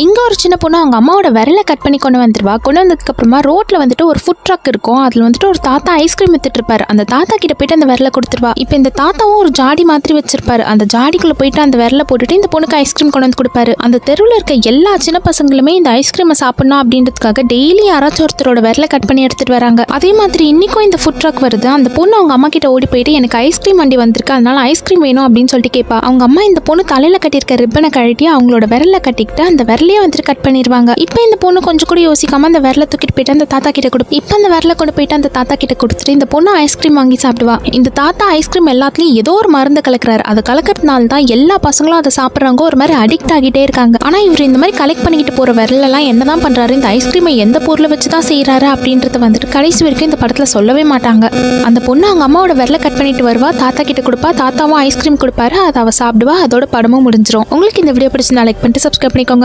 இங்க ஒரு சின்ன பொண்ணு அவங்க அம்மாவோட விரலை கட் பண்ணி கொண்டு வந்துருவா. கொண்டு வந்ததுக்கு அப்புறமா ரோட்ல வந்துட்டு ஒரு ஃபுட் ட்ரக் இருக்கும். அதுல வந்துட்டு ஒரு தாத்தா ஐஸ்கிரீம் வித்துட்டு இருப்பாரு. அந்த தாத்தா கிட்ட போயிட்டு அந்த விரலை கொடுத்துருவா. இப்ப இந்த தாத்தாவும் ஒரு ஜாடி மாதிரி வச்சிருப்பாரு. அந்த ஜாடிக்குள்ள போயிட்டு அந்த விரலை போட்டுட்டு இந்த பொண்ணுக்கு ஐஸ்கிரீம் கொண்டு வந்து கொடுப்பாரு. அந்த தெருவில் இருக்க எல்லா சின்ன பசங்களுமே இந்த ஐஸ்கிரீமை சாப்பிடணும் அப்படின்றதுக்காக டெய்லி யாராச்சும் ஒருத்தரோட விரலை கட் பண்ணி எடுத்துட்டு வராங்க. அதே மாதிரி இன்னைக்கும் இந்த ஃபுட் ட்ரக் வருது. அந்த பொண்ணு அவங்க அம்மா கிட்ட ஓடி போயிட்டு எனக்கு ஐஸ்கிரீம் வண்டி வந்திருக்கு, அதனால ஐஸ்கிரீம் வேணும் அப்படின்னு சொல்லிட்டு கேட்பா. அவங்க அம்மா இந்த பொண்ணு தலையில கட்டியிருக்க ரிப்பனை கழட்டி அவங்களோட விரலை கட்டிக்கிட்டு அந்த விரலையே வந்துட்டு கட் பண்ணிடுவாங்க. இப்போ இந்த பொண்ணு கொஞ்சம் கூட யோசிக்காம அந்த விரலை தூக்கிட்டு போயிட்டு அந்த தாத்தா கிட்ட கொடுப்பா. இப்போ அந்த விரலை கொண்டு போயிட்டு அந்த தாத்தா கிட்ட கொடுத்துட்டு இந்த பொண்ணு ஐஸ்கிரீம் வாங்கி சாப்பிடுவா. இந்த தாத்தா ஐஸ்கிரீம் எல்லாத்துலயும் ஏதோ ஒரு மருந்து கலக்குறாரு. அதை கலக்கிறதுனால தான் எல்லா பசங்களும் அதை சாப்பிட்றாங்க, ஒரு மாதிரி அடிக்ட் ஆகிட்டே இருக்காங்க. ஆனா இவர் இந்த மாதிரி கலெக்ட் பண்ணிக்கிட்டு போற விரலெல்லாம் என்னதான் பண்றாரு, இந்த ஐஸ்கிரீமை எந்த பொருளை வச்சுதான் செய்யறாரு அப்படின்றத வந்துட்டு கடைசி வரைக்கும் இந்த படத்துல சொல்லவே மாட்டாங்க. அந்த பொண்ணு அவங்க அம்மாவோட விரலை கட் பண்ணிட்டு வருவா, தாத்தா கிட்ட கொடுப்பா, தாத்தாவும் ஐஸ்கிரீம் கொடுப்பாரு, அதை அவ சாப்பிடுவா. அதோட படமும் முடிஞ்சிடும். உங்களுக்கு இந்த வீடியோ பிடிச்சிருந்தா லைக் பண்ணிட்டு சப்ஸ்கிரைப் பண்ணிக்கோங்க.